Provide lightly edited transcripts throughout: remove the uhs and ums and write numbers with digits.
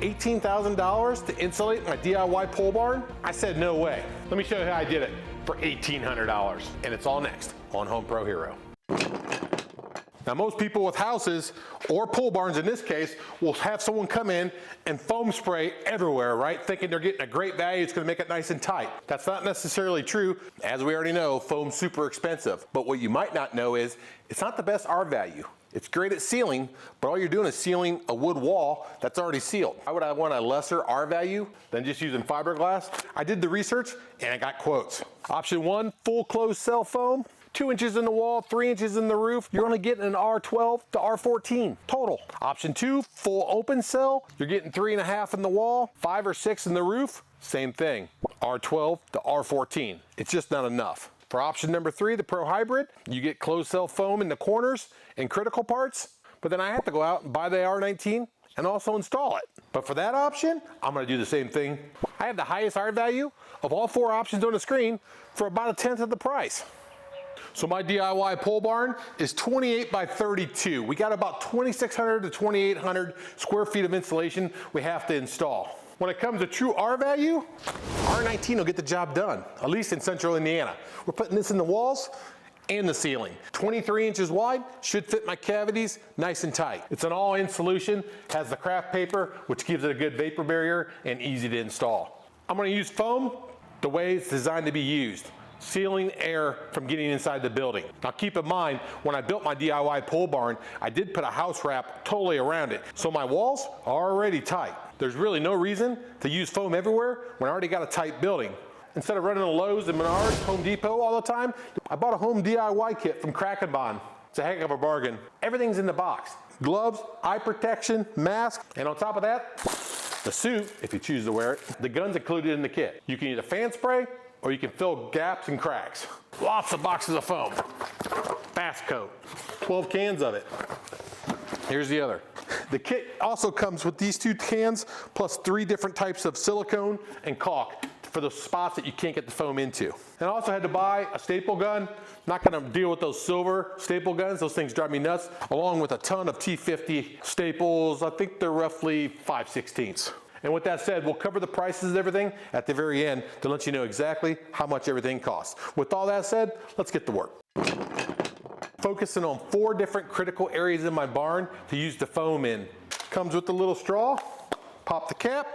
$18,000 to insulate my DIY pole barn? I said no way. Let me show you how I did it for $1,800. And it's all next on Home Pro Hero. Now most people with houses, or pole barns in this case, will have someone come in and foam spray everywhere, right? Thinking they're getting a great value, it's gonna make it nice and tight. That's not necessarily true. As we already know, foam's super expensive. But what you might not know is, it's not the best R value. It's great at sealing, but all you're doing is sealing a wood wall that's already sealed. Why would I want a lesser R value than just using fiberglass? I did the research and I got quotes. Option 1, full closed cell foam. 2 inches in the wall, 3 inches in the roof, you're only getting an R12 to R14 total. Option 2, full open cell, you're getting 3.5 in the wall, 5 or 6 in the roof, same thing, R12 to R14. It's just not enough. For option number 3, the Pro Hybrid, you get closed cell foam in the corners and critical parts, but then I have to go out and buy the R19 and also install it. But for that option, I'm gonna do the same thing. I have the highest R value of all 4 options on the screen for about 1/10 of the price. So my DIY pole barn is 28 by 32. We got about 2,600 to 2,800 square feet of insulation we have to install. When it comes to true R value, R19 will get the job done, at least in central Indiana. We're putting this in the walls and the ceiling. 23 inches wide, should fit my cavities nice and tight. It's an all-in solution, has the Kraft paper, which gives it a good vapor barrier and easy to install. I'm gonna use foam the way it's designed to be used, sealing air from getting inside the building. Now keep in mind, when I built my DIY pole barn, I did put a house wrap totally around it. So my walls are already tight. There's really no reason to use foam everywhere when I already got a tight building. Instead of running to Lowe's and Menards, Home Depot all the time, I bought a home DIY kit from Kraken. It's a heck of a bargain. Everything's in the box. Gloves, eye protection, mask, and on top of that, the suit, if you choose to wear it. The gun's included in the kit. You can either fan spray, or you can fill gaps and cracks. Lots of boxes of foam. Fast coat, 12 cans of it. Here's the other. The kit also comes with these 2 cans, plus 3 different types of silicone and caulk for those spots that you can't get the foam into. And I also had to buy a staple gun. Not gonna deal with those silver staple guns, those things drive me nuts, along with a ton of T50 staples. I think they're roughly 5/16. And with that said, we'll cover the prices and everything at the very end to let you know exactly how much everything costs. With all that said, let's get to work. Focusing on 4 different critical areas in my barn to use the foam in. Comes with a little straw, pop the cap.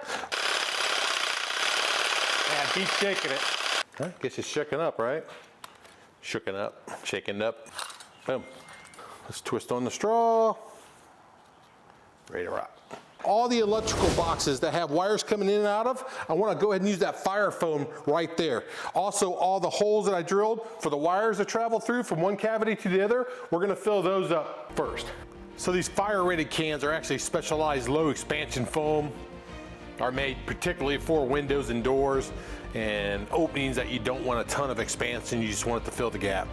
And keep shaking it. Huh? Gets you shaken up, right? Shooken up, shaken up. Boom. Let's twist on the straw. Ready to rock. All the electrical boxes that have wires coming in and out of, I want to go ahead and use that fire foam right there. Also, all the holes that I drilled for the wires to travel through from one cavity to the other, we're going to fill those up first. So these fire rated cans are actually specialized low expansion foam, are made particularly for windows and doors and openings that you don't want a ton of expansion, you just want it to fill the gap.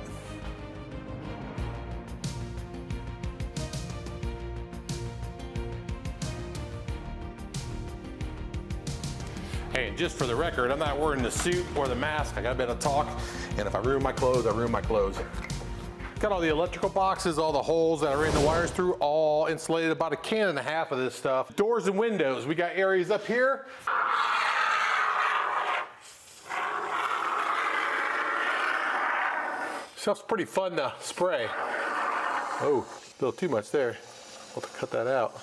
Hey, and just for the record, I'm not wearing the suit or the mask. I got a bit of talk, and if I ruin my clothes, I ruin my clothes. Got all the electrical boxes, all the holes that I ran the wires through, all insulated, about 1.5 cans of this stuff. Doors and windows, we got areas up here. Stuff's pretty fun to spray. Oh, a little too much there. I'll have to cut that out.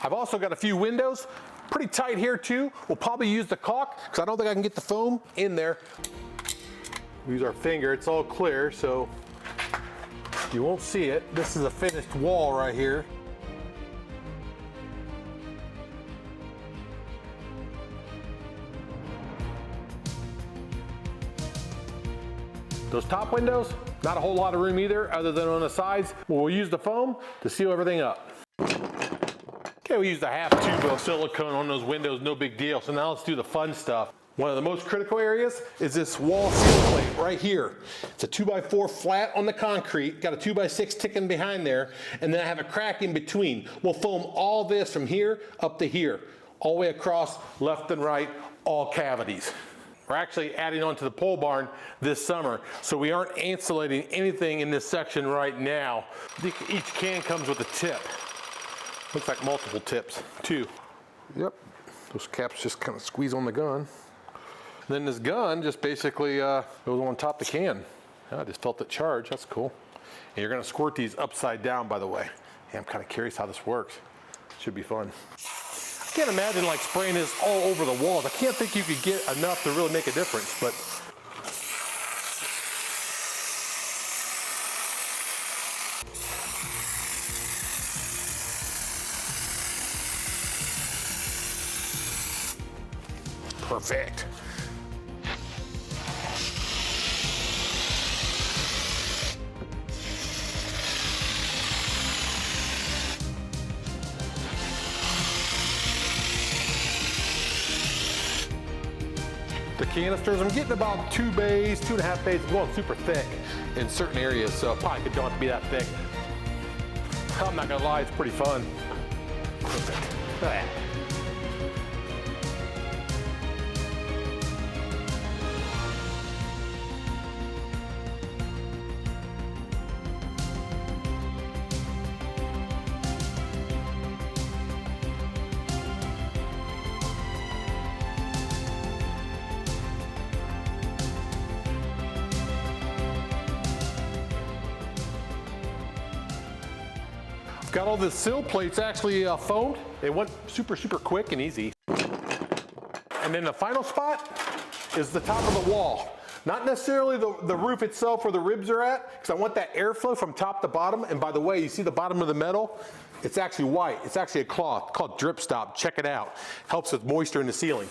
I've also got a few windows. Pretty tight here too. We'll probably use the caulk because I don't think I can get the foam in there. Use our finger, it's all clear, so you won't see it. This is a finished wall right here. Those top windows, not a whole lot of room either, other than on the sides. We'll use the foam to seal everything up. Okay, we used a half tube of silicone on those windows, no big deal. So now let's do the fun stuff. One of the most critical areas is this wall seal plate right here. It's a 2x4 flat on the concrete, got a 2x6 ticking behind there, and then I have a crack in between. We'll foam all this from here up to here, all the way across, left and right, all cavities. We're actually adding on to the pole barn this summer, so we aren't insulating anything in this section right now. Each can comes with a tip. Looks like multiple tips, too. Yep, those caps just kind of squeeze on the gun. Then this gun just basically goes on top of the can. I just felt it charge, that's cool. And you're gonna squirt these upside down, by the way. Yeah, I'm kind of curious how this works. Should be fun. I can't imagine like spraying this all over the walls. I can't think you could get enough to really make a difference, but perfect. The canisters, I'm getting about 2 bays, 2.5 bays. I'm going super thick in certain areas, so probably don't have to be that thick. I'm not gonna lie, it's pretty fun. Perfect. Look at that. Got all the sill plates actually foamed. They went super quick and easy. And then the final spot is the top of the wall. Not necessarily the roof itself where the ribs are at, because I want that airflow from top to bottom. And by the way, you see the bottom of the metal? It's actually white. It's actually a cloth called Drip Stop. Check it out. Helps with moisture in the ceiling.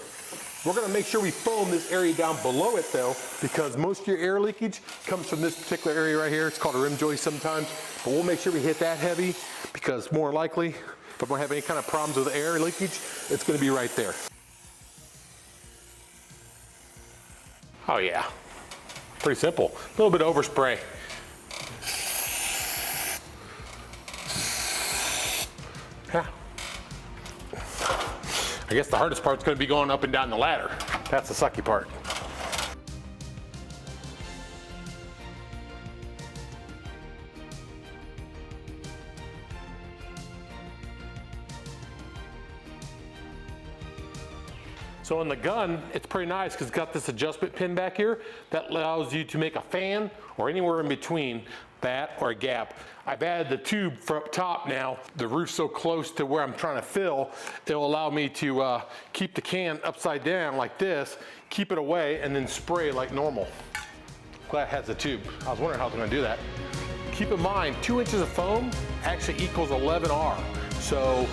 We're gonna make sure we foam this area down below it though, because most of your air leakage comes from this particular area right here. It's called a rim joist sometimes, but we'll make sure we hit that heavy, because more likely, if I'm gonna have any kind of problems with air leakage, it's gonna be right there. Oh yeah, pretty simple. A little bit of overspray. Yeah. I guess the hardest part's gonna be going up and down the ladder. That's the sucky part. So in the gun, it's pretty nice because it's got this adjustment pin back here that allows you to make a fan or anywhere in between that or a gap. I've added the tube for up top now. The roof's so close to where I'm trying to fill, it'll allow me to keep the can upside down like this, keep it away, and then spray like normal. Glad it has the tube. I was wondering how I was gonna do that. Keep in mind, 2 inches of foam actually equals 11 R. So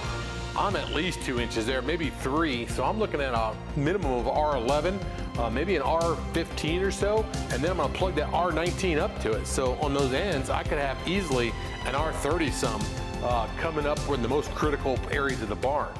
I'm at least 2 inches there, maybe 3. So I'm looking at a minimum of R11, maybe an R15 or so, and then I'm gonna plug that R19 up to it. So on those ends, I could have easily an R30 some coming up in the most critical areas of the barn.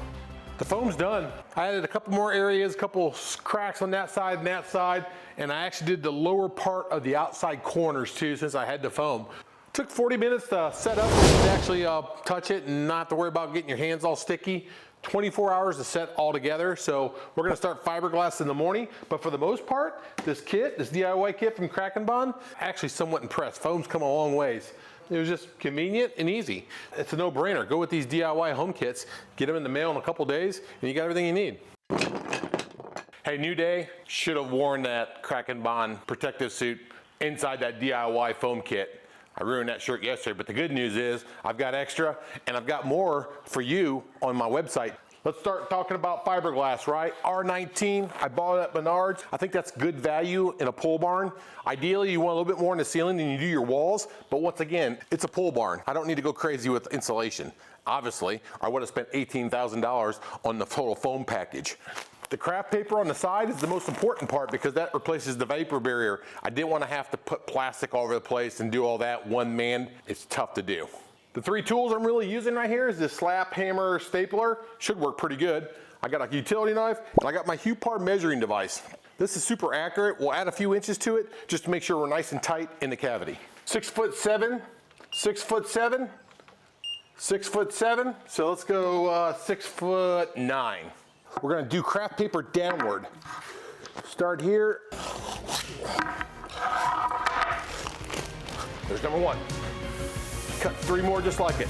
The foam's done. I added a couple more areas, a couple cracks on that side and that side, and I actually did the lower part of the outside corners too, since I had the foam. Took 40 minutes to set up and actually touch it and not have to worry about getting your hands all sticky. 24 hours to set all together. So we're gonna start fiberglass in the morning, but for the most part, this kit, this DIY kit from Kraken, actually somewhat impressed. Foam's come a long ways. It was just convenient and easy. It's a no-brainer. Go with these DIY home kits, get them in the mail in a couple days, and you got everything you need. Hey, new day, should have worn that Kraken protective suit inside that DIY foam kit. I ruined that shirt yesterday, but the good news is I've got extra and I've got more for you on my website. Let's start talking about fiberglass, right? R19, I bought it at Menards. I think that's good value in a pole barn. Ideally, you want a little bit more in the ceiling than you do your walls, but once again, it's a pole barn. I don't need to go crazy with insulation. Obviously, I would have spent $18,000 on the total foam package. The Kraft paper on the side is the most important part because that replaces the vapor barrier. I didn't want to have to put plastic all over the place and do all that one man. It's tough to do. The 3 tools I'm really using right here is this slap, hammer, stapler. Should work pretty good. I got a utility knife and I got my Hupar measuring device. This is super accurate. We'll add a few inches to it just to make sure we're nice and tight in the cavity. 6'7", 6'7", 6'7". So let's go 6'9". We're gonna do Kraft paper downward. Start here. There's number 1. Cut 3 more just like it.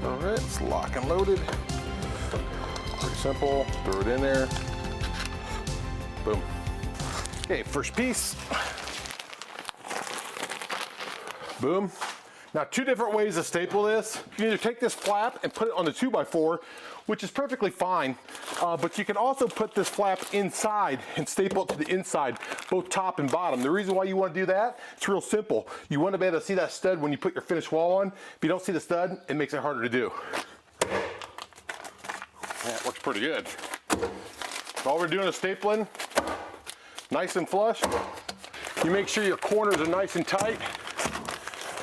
All right, it's lock and loaded. Pretty simple, throw it in there. Boom. Okay, first piece. Boom. Now, two different ways to staple this. You can either take this flap and put it on the 2x4, which is perfectly fine, but you can also put this flap inside and staple it to the inside, both top and bottom. The reason why you want to do that, it's real simple. You want to be able to see that stud when you put your finished wall on. If you don't see the stud, it makes it harder to do. That works pretty good. All we're doing is stapling, nice and flush. You make sure your corners are nice and tight,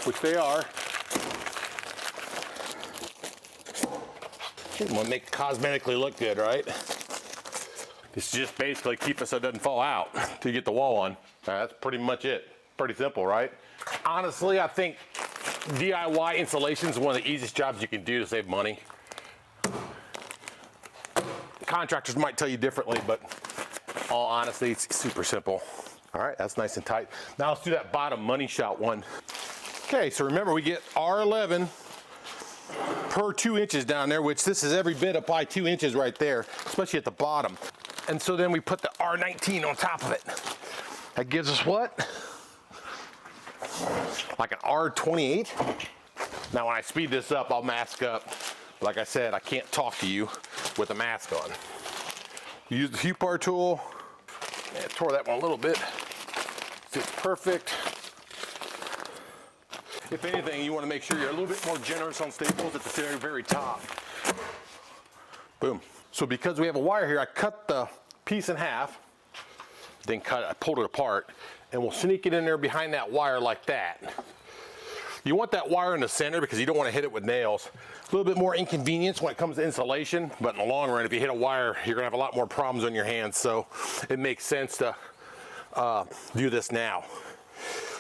which they are. You want to make it cosmetically look good, right? This is just basically keep it so it doesn't fall out till you get the wall on. That's pretty much it. Pretty simple, right? Honestly, I think DIY installation is one of the easiest jobs you can do to save money. Contractors might tell you differently, but in all honesty, it's super simple. All right, that's nice and tight. Now let's do that bottom money shot one. Okay, so remember we get R11 per 2 inches down there, which this is every bit of probably 2 inches right there, especially at the bottom. And so then we put the R19 on top of it. That gives us what? Like an R28. Now when I speed this up, I'll mask up. Like I said, I can't talk to you with a mask on. Use the hue bar tool. And tore that one a little bit. Fits perfect. If anything, you want to make sure you're a little bit more generous on staples at the very, very top. Boom. So because we have a wire here, I cut the piece in half, then I pulled it apart, and we'll sneak it in there behind that wire like that. You want that wire in the center because you don't want to hit it with nails. A little bit more inconvenience when it comes to insulation, but in the long run, if you hit a wire, you're gonna have a lot more problems on your hands, so it makes sense to do this now.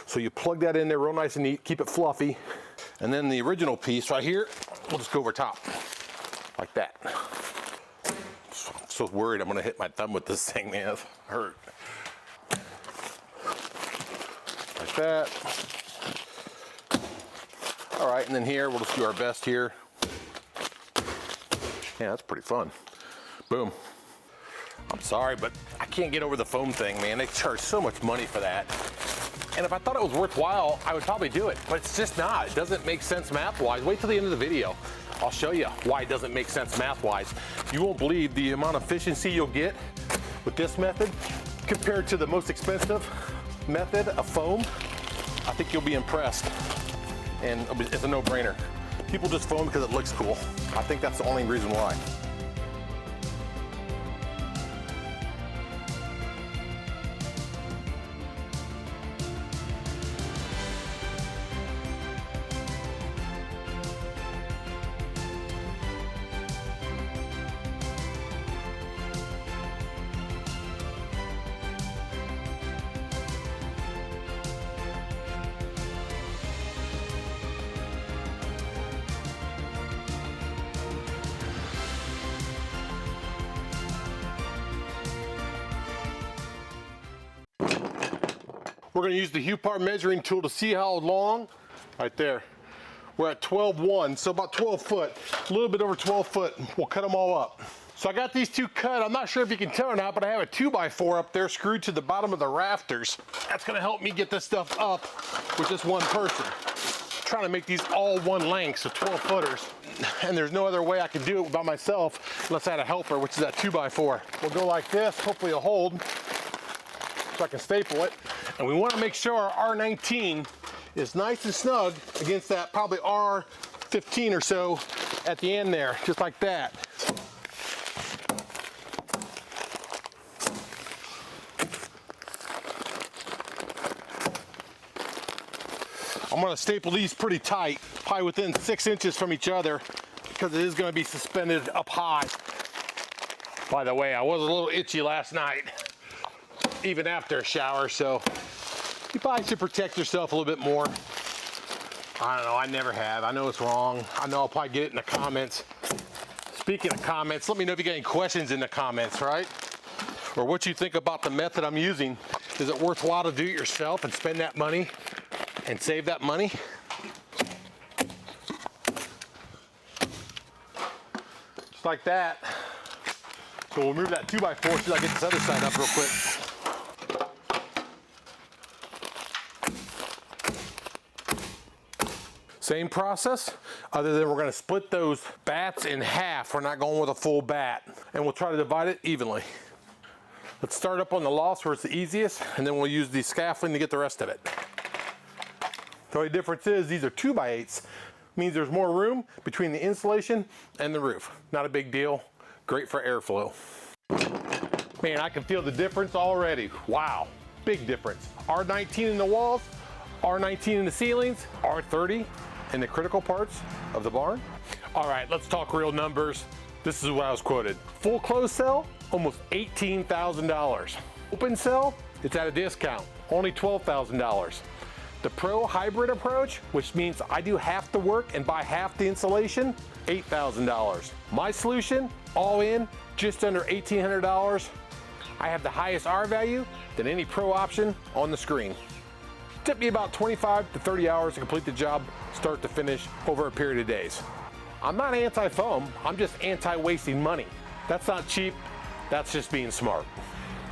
So you plug that in there real nice and neat, keep it fluffy, and then the original piece right here, we'll just go over top, like that. I'm so worried I'm gonna hit my thumb with this thing, man, it hurt. Like that. All right, and then here, we'll just do our best here. Yeah, that's pretty fun. Boom. I'm sorry, but I can't get over the foam thing, man. They charge so much money for that. And if I thought it was worthwhile, I would probably do it, but it's just not. It doesn't make sense math-wise. Wait till the end of the video. I'll show you why it doesn't make sense math-wise. You won't believe the amount of efficiency you'll get with this method compared to the most expensive method of foam. I think you'll be impressed, and it's a no-brainer. People just foam because it looks cool. I think that's the only reason why. We're going to use the hue part measuring tool to see how long. Right there. We're at 12.1, so about 12 foot. A little bit over 12 foot. We'll cut them all up. So I got these two cut. I'm not sure if you can tell or not, but I have a 2x4 up there screwed to the bottom of the rafters. That's going to help me get this stuff up with just one person. I'm trying to make these all one length, so 12 footers. And there's no other way I can do it by myself unless I had a helper, which is that 2x4. We'll go like this. Hopefully it'll hold so I can staple it. And we want to make sure our R19 is nice and snug against that probably R15 or so at the end there, just like that. I'm going to staple these pretty tight, probably within 6 inches from each other, because it is going to be suspended up high. By the way, I was a little itchy last night, even after a shower, so you probably should protect yourself a little bit more. I don't know, I never have. I know it's wrong. I know I'll probably get it in the comments. Speaking of comments, let me know if you got any questions in the comments, right? Or what you think about the method I'm using. Is it worthwhile to do it yourself and spend that money and save that money? Just like that. So we'll move that 2x4 so I get this other side up real quick. Same process, other than we're gonna split those batts in half. We're not going with a full batt. And we'll try to divide it evenly. Let's start up on the lofts where it's the easiest, and then we'll use the scaffolding to get the rest of it. The only difference is these are 2x8s. Means there's more room between the insulation and the roof. Not a big deal, great for airflow. Man, I can feel the difference already. Wow, big difference. R19 in the walls, R19 in the ceilings, R30 in the critical parts of the barn. All right, let's talk real numbers. This is what I was quoted. Full closed cell, almost $18,000. Open cell, it's at a discount, only $12,000. The Pro hybrid approach, which means I do half the work and buy half the insulation, $8,000. My solution, all in, just under $1,800. I have the highest R value than any Pro option on the screen. It took me about 25 to 30 hours to complete the job, start to finish, over a period of days. I'm not anti-foam, I'm just anti-wasting money. That's not cheap, that's just being smart.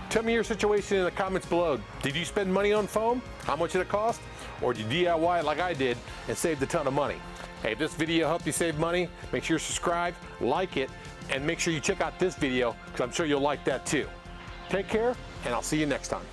Tell me your situation in the comments below. Did you spend money on foam? How much did it cost? Or did you DIY it like I did and saved a ton of money? Hey, if this video helped you save money, make sure you subscribe, like it, and make sure you check out this video because I'm sure you'll like that too. Take care, and I'll see you next time.